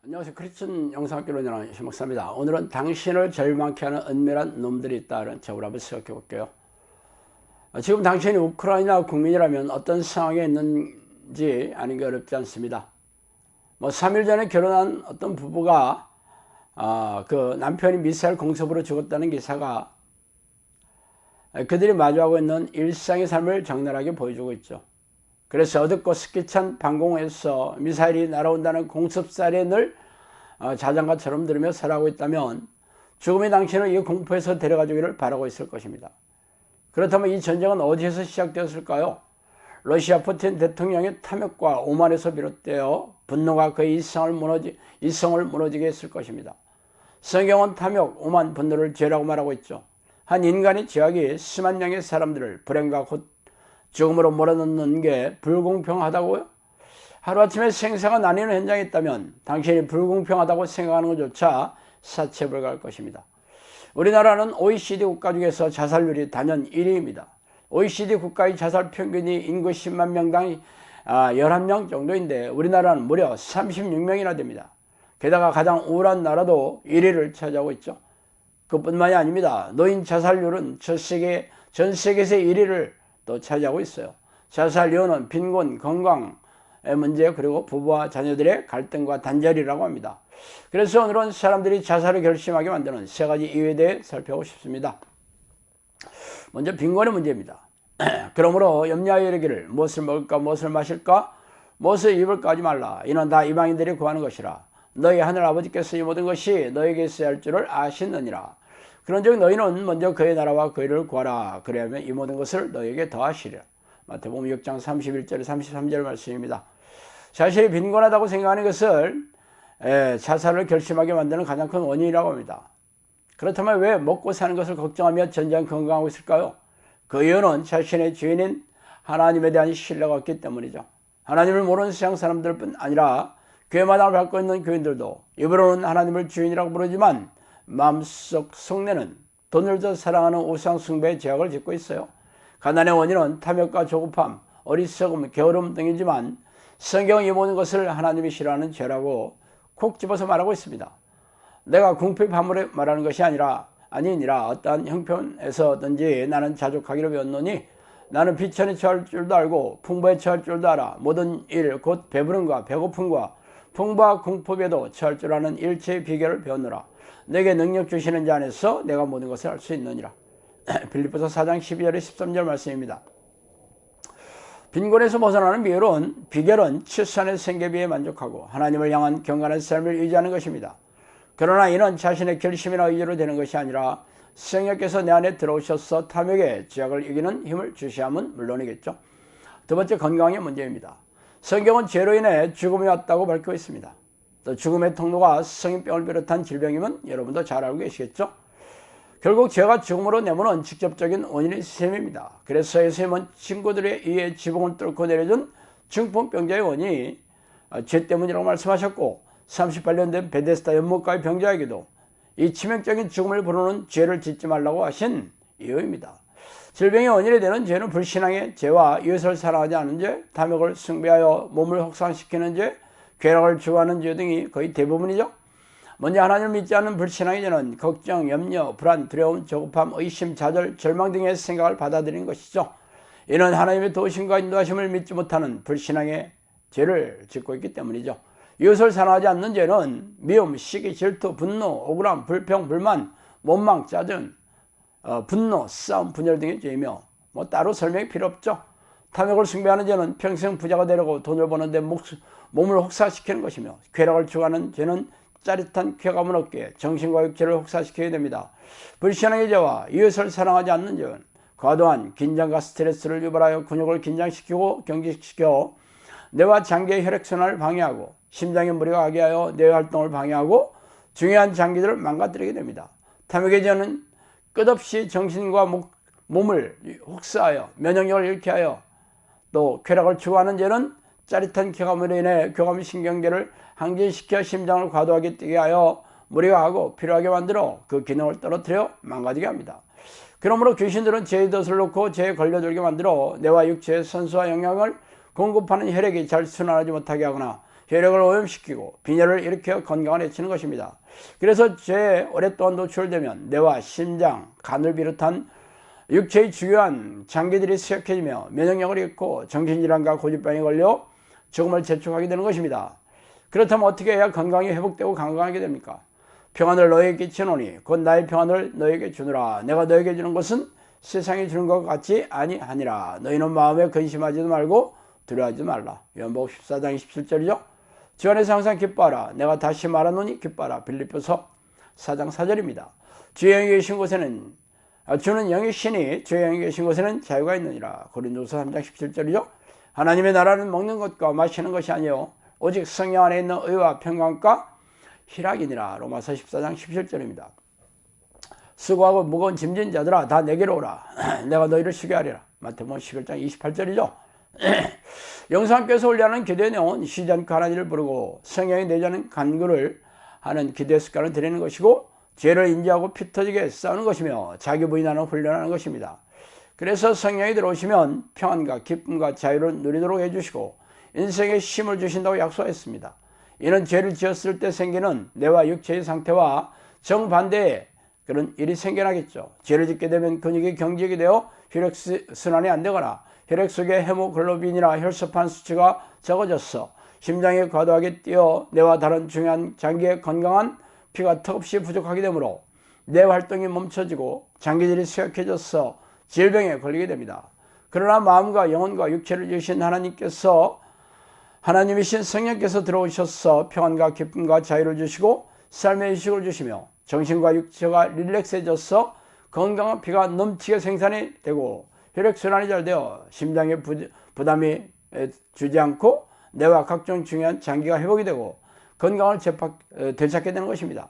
안녕하세요. 크리스천 영상학교론의 신목사입니다. 오늘은 당신을 절망케 하는 은밀한 놈들이 있다는 제목을 한번 생각해 볼게요. 지금 당신이 우크라이나 국민이라면 어떤 상황에 있는지 아는 게 어렵지 않습니다. 3일 전에 결혼한 어떤 부부가 그 남편이 미사일 공습으로 죽었다는 기사가 그들이 마주하고 있는 일상의 삶을 적나라하게 보여주고 있죠. 그래서 어둡고 습기찬 방공에서 미사일이 날아온다는 공습 사이렌을 자장가처럼 들으며 살아가고 있다면 죽음이 당신을 이 공포에서 데려가주기를 바라고 있을 것입니다. 그렇다면 이 전쟁은 어디에서 시작되었을까요? 러시아 푸틴 대통령의 탐욕과 오만에서 비롯되어 분노가 그의 이성을 무너지게 했을 것입니다. 성경은 탐욕, 오만, 분노를 죄라고 말하고 있죠. 한 인간의 죄악이 수만 명의 사람들을 불행과 곧 죽음으로 몰아넣는 게 불공평하다고요? 하루아침에 생사가 나뉘는 현장에 있다면 당신이 불공평하다고 생각하는 것조차 사체불가할 것입니다. 우리나라는 OECD 국가 중에서 자살률이 단연 1위입니다. OECD 국가의 자살 평균이 인구 10만 명당 11명 정도인데 우리나라는 무려 36명이나 됩니다. 게다가 가장 우울한 나라도 1위를 차지하고 있죠. 그뿐만이 아닙니다. 노인 자살률은 전 세계에서 1위를 또 차지하고 있어요. 자살 이유는 빈곤, 건강의 문제, 그리고 부부와 자녀들의 갈등과 단절이라고 합니다. 그래서 오늘은 사람들이 자살을 결심하게 만드는 세 가지 이유에 대해 살펴보고 싶습니다. 먼저 빈곤의 문제입니다. 그러므로 염려하여 이르기를 무엇을 먹을까, 무엇을 마실까, 무엇을 입을까 하지 말라. 이는 다 이방인들이 구하는 것이라. 너희 하늘 아버지께서 이 모든 것이 너에게 있어야 할 줄을 아시느니라. 그런즉 너희는 먼저 그의 나라와 그의 일을 구하라. 그리하면 이 모든 것을 너희에게 더하시리라. 마태복음 6장 31절 33절 말씀입니다. 자신이 빈곤하다고 생각하는 것을 자살을 결심하게 만드는 가장 큰 원인이라고 합니다. 그렇다면 왜 먹고 사는 것을 걱정하며 전쟁 건강하고 있을까요? 그 이유는 자신의 주인인 하나님에 대한 신뢰가 없기 때문이죠. 하나님을 모르는 세상 사람들뿐 아니라 교회마당을 밟고 있는 교인들도 입으로는 하나님을 주인이라고 부르지만 마음속 속내는 돈을 더 사랑하는 우상 숭배의 죄악을 짓고 있어요. 가난의 원인은 탐욕과 조급함, 어리석음, 게으름 등이지만 성경은 이 모든 것을 하나님이 싫어하는 죄라고 콕 집어서 말하고 있습니다. 내가 궁핍함을 말하는 것이 아니니라 어떠한 형편에서든지 나는 자족하기를 배웠노니 나는 비천에 처할 줄도 알고 풍부에 처할 줄도 알아. 모든 일 곧 배부름과 배고픔과 풍부와 궁핍에도 처할 줄 아는 일체의 비결을 배웠노라. 내게 능력 주시는 자 안에서 내가 모든 것을 알 수 있느니라. 빌립보서 4장 12절에 13절 말씀입니다. 빈곤에서 벗어나는 비결은 칠산의 생계비에 만족하고 하나님을 향한 경건한 삶을 유지하는 것입니다. 그러나 이는 자신의 결심이나 의지로 되는 것이 아니라 성령께서 내 안에 들어오셔서 탐욕의 죄악을 이기는 힘을 주시함은 물론이겠죠. 두 번째, 건강의 문제입니다. 성경은 죄로 인해 죽음이 왔다고 밝히고 있습니다. 또 죽음의 통로가 성인병을 비롯한 질병이면 여러분도 잘 알고 계시겠죠. 결국 죄가 죽음으로 내모는 직접적인 원인이 셈입니다. 그래서 예수님은 친구들에 의해 지붕을 뚫고 내려준 중풍병자의 원인이 죄 때문이라고 말씀하셨고 38년 된 베데스다 연못가의 병자에게도 이 치명적인 죽음을 부르는 죄를 짓지 말라고 하신 이유입니다. 질병의 원인이 되는 죄는 불신앙의 죄와 이웃을 사랑하지 않는 죄, 탐욕을 숭배하여 몸을 혹사시키는 죄, 쾌락을 추구하는 죄 등이 거의 대부분이죠. 먼저 하나님을 믿지 않는 불신앙의 죄는 걱정, 염려, 불안, 두려움, 조급함, 의심, 좌절, 절망 등의 생각을 받아들이는 것이죠. 이는 하나님의 도우심과 인도하심을 믿지 못하는 불신앙의 죄를 짓고 있기 때문이죠. 이웃을 사랑하지 않는 죄는 미움, 시기, 질투, 분노, 억울함, 불평, 불만, 원망, 짜증, 분노, 싸움, 분열 등의 죄이며 따로 설명이 필요 없죠. 탐욕을 숭배하는 죄는 평생 부자가 되려고 돈을 버는데 몸을 혹사시키는 것이며 쾌락을 추구하는 죄는 짜릿한 쾌감을 얻기에 정신과 육체를 혹사시키게 됩니다. 불신앙의 죄와 이웃을 사랑하지 않는 죄는 과도한 긴장과 스트레스를 유발하여 근육을 긴장시키고 경직시켜 뇌와 장기의 혈액순환을 방해하고 심장의 무리가 가게 하여 뇌 활동을 방해하고 중요한 장기들을 망가뜨리게 됩니다. 탐욕의 죄는 끝없이 정신과 몸을 혹사하여 면역력을 잃게 하여 또 쾌락을 추구하는 죄는 짜릿한 쾌감으로 인해 교감 신경계를 항진시켜 심장을 과도하게 뛰게 하여 무리가 하고 필요하게 만들어 그 기능을 떨어뜨려 망가지게 합니다. 그러므로 귀신들은 죄의 덫을 놓고 죄에 걸려들게 만들어 뇌와 육체에 선수와 영양을 공급하는 혈액이 잘 순환하지 못하게 하거나 혈액을 오염시키고 빈혈을 일으켜 건강을 해치는 것입니다. 그래서 죄에 오랫동안 노출되면 뇌와 심장, 간을 비롯한 육체의 중요한 장기들이 쇠약해지며 면역력을 잃고 정신질환과 고질병에 걸려 죽음을 재촉하게 되는 것입니다. 그렇다면 어떻게 해야 건강이 회복되고 강건하게 됩니까? 평안을 너에게 끼치노니 곧 나의 평안을 너에게 주노라. 내가 너에게 주는 것은 세상이 주는 것 같지 아니하니라. 너희는 마음에 근심하지도 말고 두려워하지 말라. 요한복음 14장 27절이죠. 주 안에서 항상 기뻐하라. 내가 다시 말하노니 기뻐하라. 빌립보서 4장 4절입니다. 주의 영이 계신 곳에는 주는 영이시니 주의 영이 계신 곳에는 자유가 있느니라. 고린도서 3장 17절이죠. 하나님의 나라는 먹는 것과 마시는 것이 아니요 오직 성령 안에 있는 의와 평강과 희락이니라. 로마서 14장 17절입니다. 수고하고 무거운 짐진 자들아 다 내게로 오라. 내가 너희를 쉬게 하리라. 마태복음 11장 28절이죠. 영상께서 올려하는 기도의 내용은 쉬지 않고 하나님을 부르고 성령이 내자는 간구를 하는 기도의 습관을 드리는 것이고 죄를 인지하고 피 터지게 싸우는 것이며 자기 부인하는 훈련하는 것입니다. 그래서 성령이 들어오시면 평안과 기쁨과 자유를 누리도록 해주시고 인생에 힘을 주신다고 약속했습니다. 이는 죄를 지었을 때 생기는 뇌와 육체의 상태와 정반대의 그런 일이 생겨나겠죠. 죄를 짓게 되면 근육이 경직이 되어 혈액순환이 안 되거나 혈액 속에 헤모글로빈이나 혈소판 수치가 적어져서 심장이 과도하게 뛰어 뇌와 다른 중요한 장기의 건강한 피가 턱없이 부족하게 되므로 뇌 활동이 멈춰지고 장기들이 쇠약해져서 질병에 걸리게 됩니다. 그러나 마음과 영혼과 육체를 지으신 하나님께서 하나님이신 성령께서 들어오셔서 평안과 기쁨과 자유를 주시고 삶의 휴식을 주시며 정신과 육체가 릴렉스해져서 건강한 피가 넘치게 생산이 되고 혈액순환이 잘 되어 심장에 부담이 주지 않고 뇌와 각종 중요한 장기가 회복이 되고 건강을 되찾게 되는 것입니다.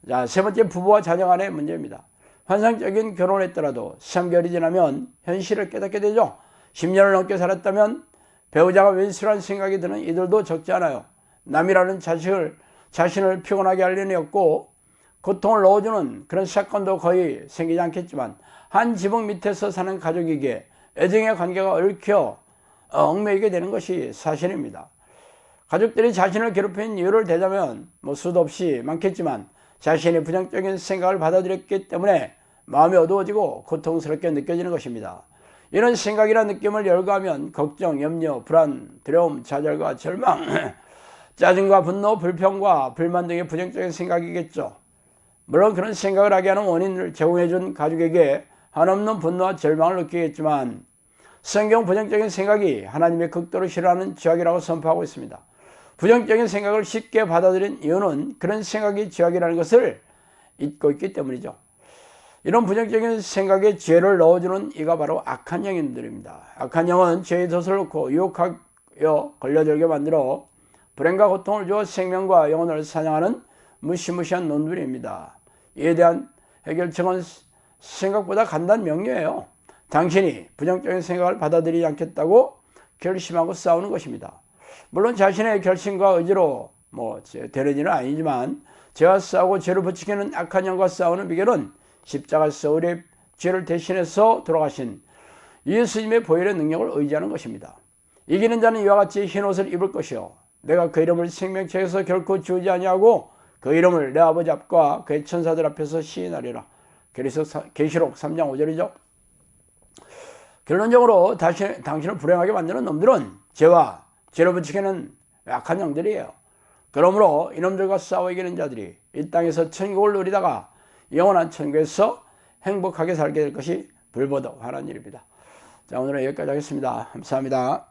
자, 세 번째, 부부와 자녀 간의 문제입니다. 환상적인 결혼을 했더라도 3개월이 지나면 현실을 깨닫게 되죠. 10년을 넘게 살았다면 배우자가 왼수라는 생각이 드는 이들도 적지 않아요. 남이라는 자신을 피곤하게 할 일이 없고 고통을 넣어주는 그런 사건도 거의 생기지 않겠지만 한 지붕 밑에서 사는 가족에게 애정의 관계가 얽혀 얽매이게 되는 것이 사실입니다. 가족들이 자신을 괴롭힌 이유를 대자면 수도 없이 많겠지만 자신의 부정적인 생각을 받아들였기 때문에 마음이 어두워지고 고통스럽게 느껴지는 것입니다. 이런 생각이나 느낌을 열거하면 걱정, 염려, 불안, 두려움, 좌절과 절망, 짜증과 분노, 불평과 불만 등의 부정적인 생각이겠죠. 물론 그런 생각을 하게 하는 원인을 제공해준 가족에게 한없는 분노와 절망을 느끼겠지만 성경 부정적인 생각이 하나님의 극도로 싫어하는 죄악이라고 선포하고 있습니다. 부정적인 생각을 쉽게 받아들인 이유는 그런 생각이 죄악이라는 것을 잊고 있기 때문이죠. 이런 부정적인 생각에 죄를 넣어주는 이가 바로 악한 영인들입니다. 악한 영은 죄의 덫을 놓고 유혹하여 걸려들게 만들어 불행과 고통을 주어 생명과 영혼을 사냥하는 무시무시한 놈들입니다. 이에 대한 해결책은 생각보다 간단 명료해요. 당신이 부정적인 생각을 받아들이지 않겠다고 결심하고 싸우는 것입니다. 물론 자신의 결심과 의지로 되는 일은 아니지만 죄와 싸우고 죄를 부추기는 악한 영과 싸우는 비결은 십자가 서울의 죄를 대신해서 돌아가신 예수님의 보혈의 능력을 의지하는 것입니다. 이기는 자는 이와 같이 흰 옷을 입을 것이요 내가 그 이름을 생명책에서 결코 지우지 아니하고 그 이름을 내 아버지 앞과 그의 천사들 앞에서 시인하리라. 계시록 3장 5절이죠. 결론적으로 당신을 불행하게 만드는 놈들은 죄와 죄를 부추기는 악한 영들이에요. 그러므로 이놈들과 싸워 이기는 자들이 이 땅에서 천국을 누리다가 영원한 천국에서 행복하게 살게 될 것이 불보듯 환한 일입니다. 자, 오늘은 여기까지 하겠습니다. 감사합니다.